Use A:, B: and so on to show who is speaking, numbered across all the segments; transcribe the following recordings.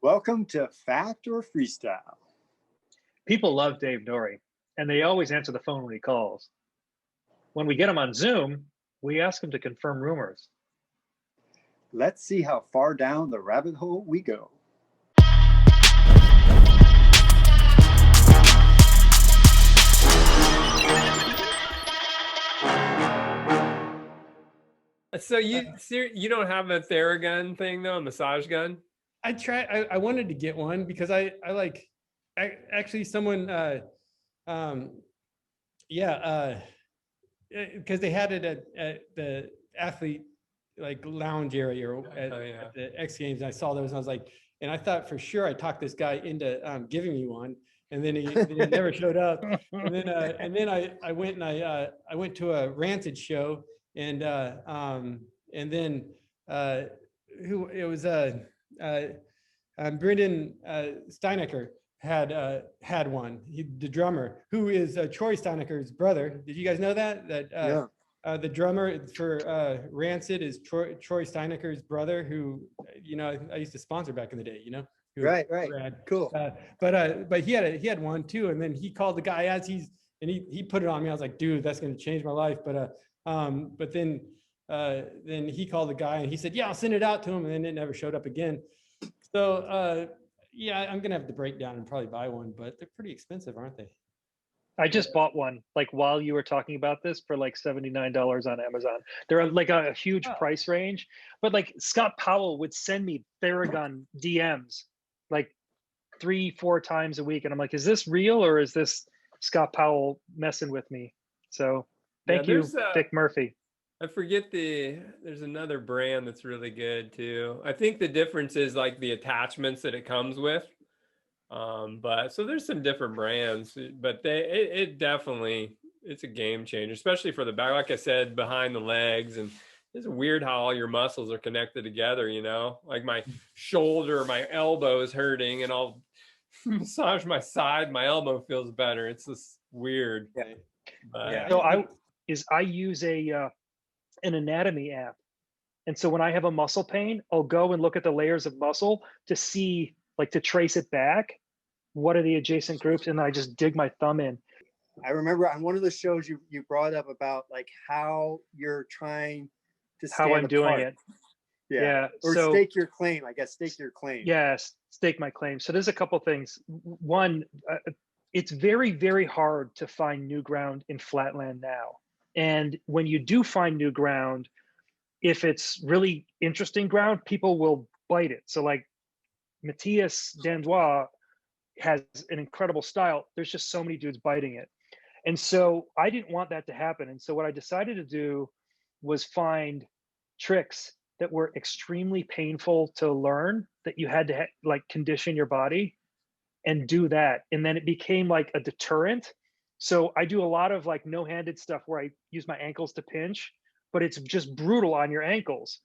A: Welcome to Fact or Freestyle.
B: People love Dave Nourie, and they always answer the phone when he calls. When we get him on Zoom, we ask him to confirm rumors.
A: Let's see how far down the rabbit hole we go.
C: So you don't have a Theragun thing though, a massage gun?
D: I wanted to get one because actually someone because they had it at the athlete lounge area at the X Games, and I saw those and I was like, and I thought for sure I talked this guy into giving me one, and then he never showed up. And then I went to a Rancid show, and then Brendan Steinecker had one. The drummer, who is Troy Steinecker's brother. Did you guys know that? The drummer for Rancid is Troy Steinecker's brother, who I used to sponsor back in the day.
A: Right. Cool.
D: But he had one too, and then he called the guy he put it on me. I was like, dude, that's going to change my life. But then he called the guy and he said, yeah, I'll send it out to him, and then it never showed up again. So I'm gonna have to break down and probably buy one, but they're pretty expensive, aren't they?
B: I just bought one while you were talking about this for $79 on Amazon. They're a huge price range, but Scott Powell would send me Theragun DMs 3-4 times a week, and I'm like, is this real or is this Scott Powell messing with me? So thank you, Dick Murphy.
C: I forget there's another brand that's really good too. I think the difference is the attachments that it comes with. But so there's some different brands, but it definitely, it's a game changer, especially for the back. Like I said, behind the legs, and it's weird how all your muscles are connected together, like my shoulder, my elbow is hurting, and I'll massage my side, my elbow feels better. It's just weird.
A: Yeah.
C: But,
B: So I use an anatomy app. And so when I have a muscle pain, I'll go and look at the layers of muscle to see, to trace it back. What are the adjacent groups? And I just dig my thumb in.
A: I remember on one of the shows you brought up about how you're trying to stand
B: how I'm
A: apart.
B: doing it.
A: Yeah. Or stake your claim, I guess. Stake your claim.
B: Yes, stake my claim. So there's a couple things. One, it's very, very hard to find new ground in Flatland now. And when you do find new ground, if it's really interesting ground, people will bite it. So Matthias Dandois has an incredible style. There's just so many dudes biting it. And so I didn't want that to happen. And so what I decided to do was find tricks that were extremely painful to learn, that you had to condition your body and do that. And then it became a deterrent. So I do a lot of no-handed stuff where I use my ankles to pinch, but it's just brutal on your ankles.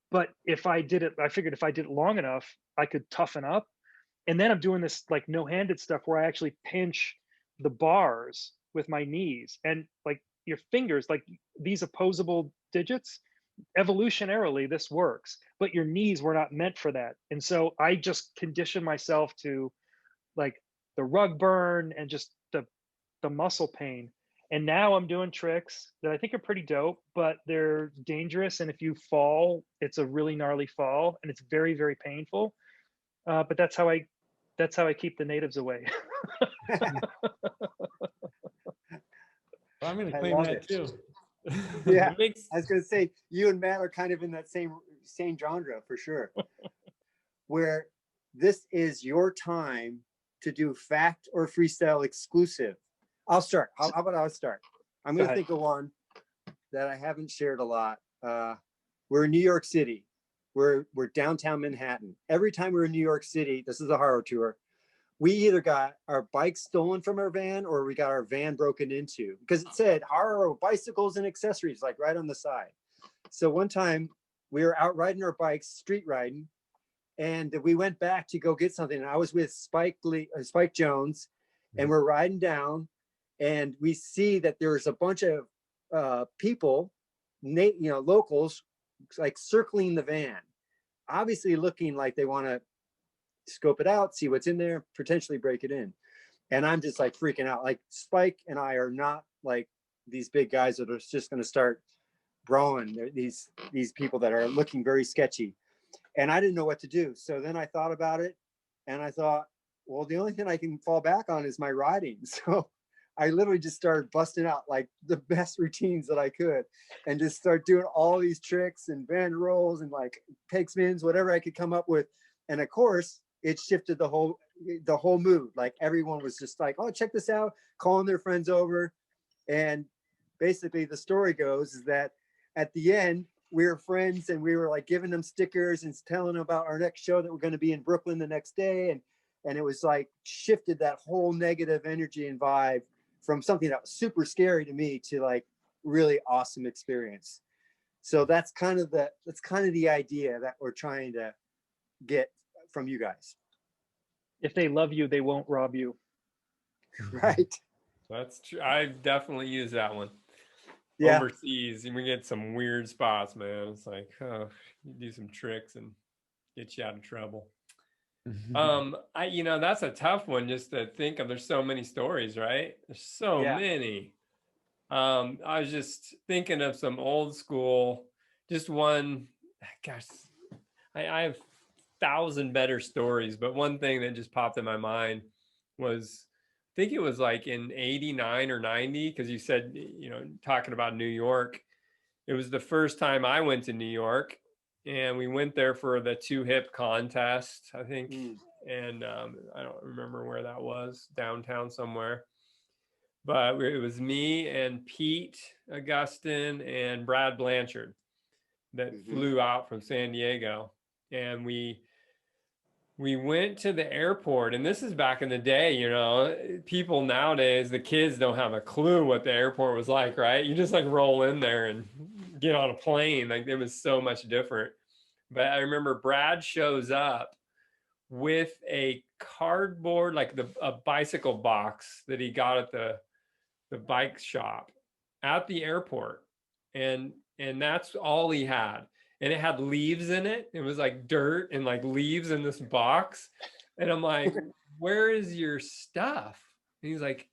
B: But if I did it, I figured if I did it long enough, I could toughen up. And then I'm doing this no-handed stuff where I actually pinch the bars with my knees, and your fingers, these opposable digits, evolutionarily this works, but your knees were not meant for that. And so I just conditioned myself to the rug burn and just the muscle pain. And now I'm doing tricks that I think are pretty dope, but they're dangerous. And if you fall, it's a really gnarly fall, and it's very, very painful. But that's how I keep the natives away.
D: I'm going to claim that too.
A: Yeah, I was going to say, you and Matt are kind of in that same genre for sure. Where this is your time to do fact or freestyle exclusive. I'll start. How about I'll start? I'm going to think of one that I haven't shared a lot. We're in New York City. We're downtown Manhattan. Every time we're in New York City, this is a horror tour, we either got our bikes stolen from our van or we got our van broken into, because it said horror bicycles and accessories right on the side. So one time we were out riding our bikes, street riding, and we went back to go get something. And I was with Spike Jones, and we're riding down, and we see that there's a bunch of people, locals, circling the van, obviously looking like they want to scope it out, see what's in there, potentially break it in. And I'm just like freaking out. Like Spike and I are not like these big guys that are just going to start brawling. They're these people that are looking very sketchy. And I didn't know what to do. So then I thought about it and I thought, well, the only thing I can fall back on is my riding. So I literally just started busting out like the best routines that I could and just start doing all these tricks and band rolls and like peg spins, whatever I could come up with. And of course, it shifted the whole mood. Like everyone was just like, oh, check this out, calling their friends over. And basically the story goes is that at the end, we were friends and we were like giving them stickers and telling them about our next show that we're going to be in Brooklyn the next day. And it was like shifted that whole negative energy and vibe from something that was super scary to me to like really awesome experience. So that's kind of the idea that we're trying to get from you guys.
B: If they love you, they won't rob you.
A: Right.
C: That's true. I definitely use that one.
A: Yeah.
C: Overseas, and we get some weird spots, man. It's like, oh, you do some tricks and get you out of trouble. That's a tough one just to think of. There's so many stories, right? There's so many. I was just thinking of some old school, just one, gosh, I have 1,000 better stories, but one thing that just popped in my mind was, I think it was like in 89 or 90, because you said, talking about New York, it was the first time I went to New York, and we went there for the 2 Hip contest, I think. And I don't remember where that was, downtown somewhere. But it was me and Pete Augustin and Brad Blanchard that flew out from San Diego. And we went to the airport, and this is back in the day, people nowadays, the kids don't have a clue what the airport was like, right? You just like roll in there and get on a plane. Like it was so much different. But I remember Brad shows up with a cardboard, like a bicycle box that he got at the bike shop at the airport. And that's all he had. And it had leaves in it. It was like dirt and like leaves in this box. And I'm like, where is your stuff? And he's like,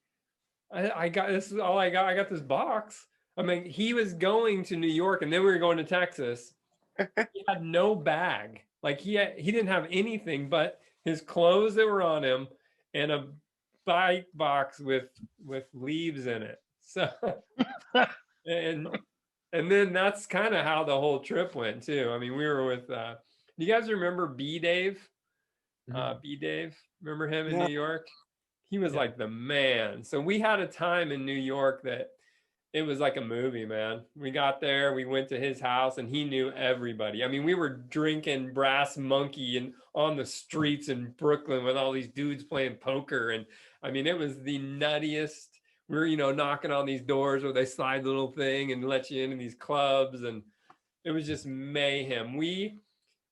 C: I got, this is all I got. I got this box. I mean, he was going to New York and then we were going to Texas. He had no bag. Like he didn't have anything but his clothes that were on him and a bike box with leaves in it. So, and then that's kind of how the whole trip went too. I mean, we were with, you guys remember B Dave? B Dave, remember him in New York? He was like the man. So we had a time in New York that it was like a movie, man. We got there, we went to his house, and he knew everybody. I mean, we were drinking Brass Monkey and on the streets in Brooklyn with all these dudes playing poker. And I mean, it was the nuttiest. We were, knocking on these doors where they slide the little thing and let you in these clubs. And it was just mayhem. We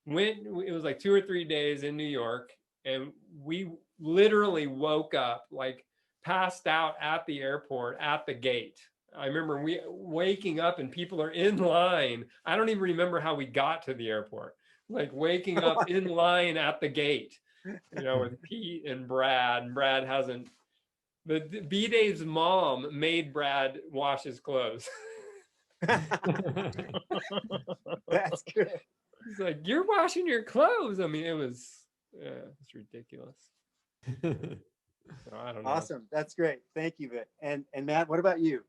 C: went, it was like 2 or 3 days in New York, and we literally woke up, like passed out at the airport at the gate. I remember waking up and people are in line. I don't even remember how we got to the airport, like waking up in line at the gate, with Pete and Brad. And Brad hasn't, but B-Dave's mom made Brad wash his clothes.
A: That's good.
C: He's like, you're washing your clothes. I mean, it's ridiculous. So, I don't know.
A: Awesome. That's great. Thank you, Vic. And Matt, what about you?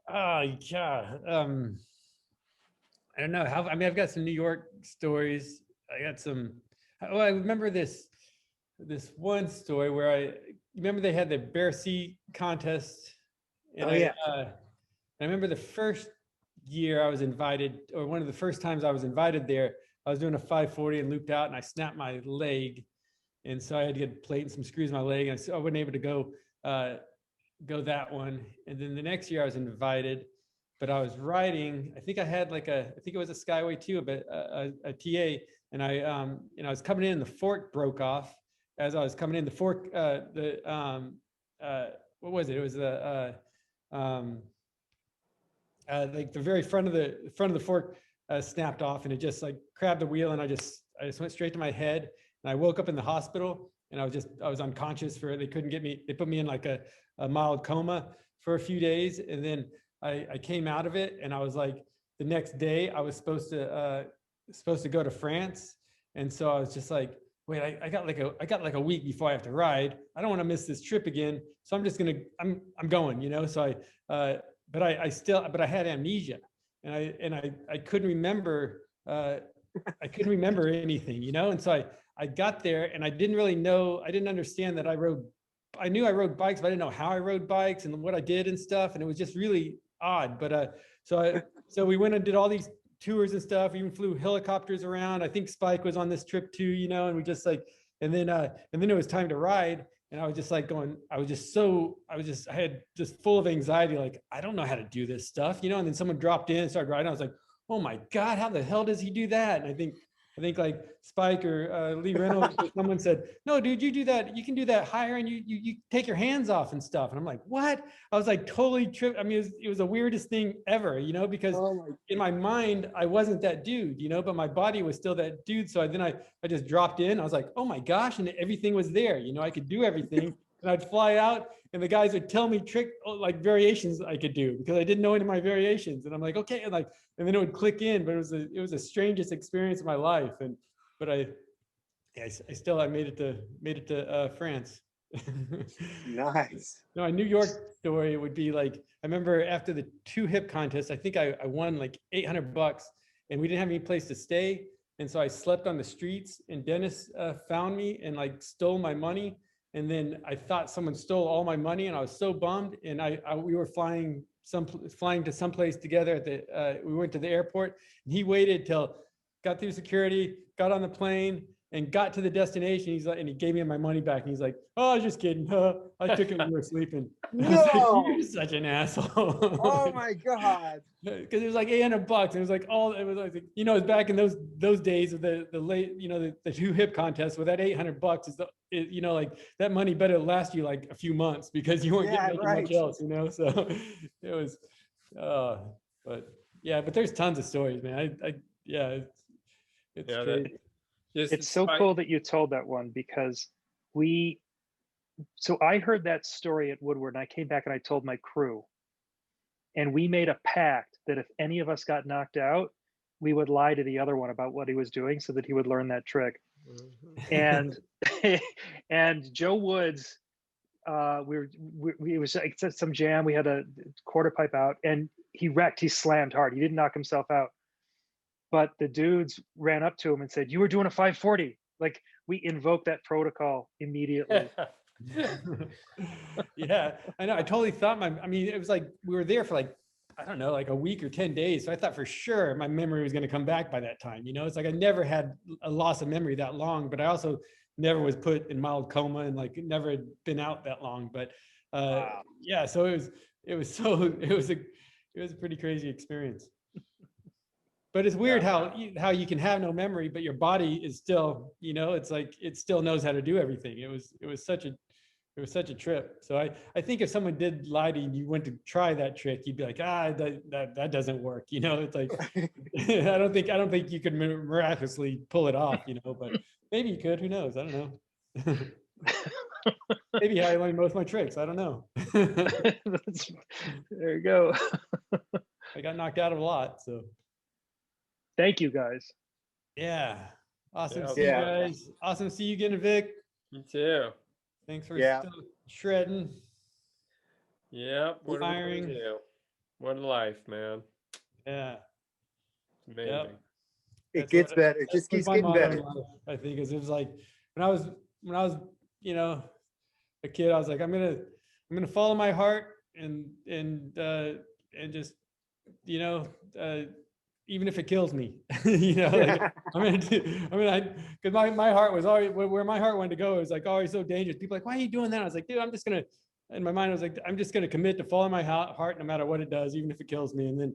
D: I don't know how. I mean, I've got some New York stories. I got some. Oh, I remember this one story where I remember they had the Bear Sea contest. And I remember the first year I was invited, or one of the first times I was invited there. I was doing a 540 and looped out, and I snapped my leg, and so I had to get a plate and some screws in my leg, and so I wasn't able to go that one. And then the next year I was invited, but I was riding, I think I had like I think it was a Skyway too, but a TA, and I was coming in, the fork broke off as I was coming in. The fork, what was it? It was like the very front of the fork snapped off, and it just like grabbed the wheel, and I just went straight to my head, And I woke up in the hospital and I was unconscious they couldn't get me. They put me in like a mild coma for a few days. And then I came out of it, and I was like, the next day I was supposed to go to France. And so I was just like, wait, I got like a week before I have to ride. I don't want to miss this trip again. So I'm going, you know? So but I had amnesia, and I couldn't remember, I couldn't remember anything, you know? And so I got there, and I didn't understand that I knew I rode bikes, but I didn't know how I rode bikes and what I did and stuff. And it was just really odd. But so we went and did all these tours and stuff. We even flew helicopters around. I think Spike was on this trip too, you know, and we just like, and then it was time to ride. And I was just like I had just full of anxiety. Like, I don't know how to do this stuff, you know? And then someone dropped in and started riding. I was like, oh my God, how the hell does he do that? And I think like Spike or Lee Reynolds, someone said, no, dude, you do that. You can do that higher, and you take your hands off and stuff. And I'm like, what? I was like totally tripped. I mean, it was the weirdest thing ever, you know, because in my mind, I wasn't that dude, you know, but my body was still that dude. So then I just dropped in. I was like, oh my gosh. And everything was there, you know, I could do everything. And I'd fly out, and the guys would tell me like variations I could do, because I didn't know any of my variations. And I'm like, okay. And then it would click in, but it was the strangest experience of my life. But I made it to France.
A: Nice.
D: No, a New York story would be like, I remember after the 2 hip contests, I think I won like $800, and we didn't have any place to stay. And so I slept on the streets, and Dennis found me and like stole my money. And then I thought someone stole all my money, and I was so bummed. And we were flying to someplace together we went to the airport, and he waited till got through security, got on the plane, and got to the destination. He's like, and he gave me my money back. And he's like, oh, I was just kidding. I took it when you were sleeping.
A: No!
D: Like, you're such an asshole.
A: Oh my God.
D: Because it was like $800. It was like you know, it was back in those days of the late, you know, the 2 hip contests. With that $800 you know, like that money better last you like a few months, because you weren't getting much else, you know. So it was, but there's tons of stories, man. It's crazy.
B: It's so cool that you told that one, because so I heard that story at Woodward, and I came back and I told my crew, and we made a pact that if any of us got knocked out, we would lie to the other one about what he was doing so that he would learn that trick. And and Joe Woods, it was like some jam. We had a quarter pipe out, and he wrecked. He slammed hard. He didn't knock himself out. But the dudes ran up to him and said, "You were doing a 540." Like, we invoked that protocol immediately.
D: Yeah, I know. I totally thought it was like we were there for like, I don't know, like a week or 10 days. So I thought for sure my memory was going to come back by that time. You know, it's like I never had a loss of memory that long, but I also never was put in mild coma, and like never had been out that long. But wow. Yeah, so it was a pretty crazy experience. But it's weird how you can have no memory, but your body is still, you know, it's like it still knows how to do everything. It was such a trip. So I think if someone did lie to you and you went to try that trick, you'd be like, that doesn't work. You know, it's like I don't think you could miraculously pull it off, you know, but maybe you could. Who knows? I don't know. Maybe how I learned most of my tricks. I don't know.
B: There you go.
D: I got knocked out of a lot, so.
B: Thank you, guys.
D: Yeah. Awesome to see you guys. Awesome to see you again, Vic.
C: You too.
D: Thanks for shredding.
C: Yeah.
D: Firing.
C: What a life, man.
D: Yeah.
C: It's amazing.
D: Yep.
A: It gets better. It just keeps getting better.
D: I think it was like when I was, you know, a kid, I was like, I'm gonna follow my heart and just, you know, even if it kills me, you know, like, because my heart was already where my heart wanted to go. It was like always so dangerous. People are like, why are you doing that? I was like, dude, I'm just gonna. In my mind, I was like, I'm just gonna commit to follow my heart, no matter what it does, even if it kills me. And then,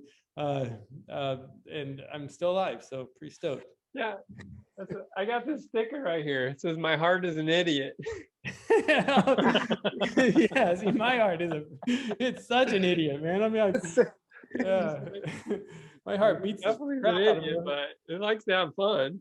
D: and I'm still alive, so pretty stoked.
C: Yeah, I got this sticker right here. It says, "My heart is an idiot."
D: Yeah, see, my heart it's such an idiot, man. I mean, yeah. My heart beats
C: definitely an idiot, but it likes to have fun.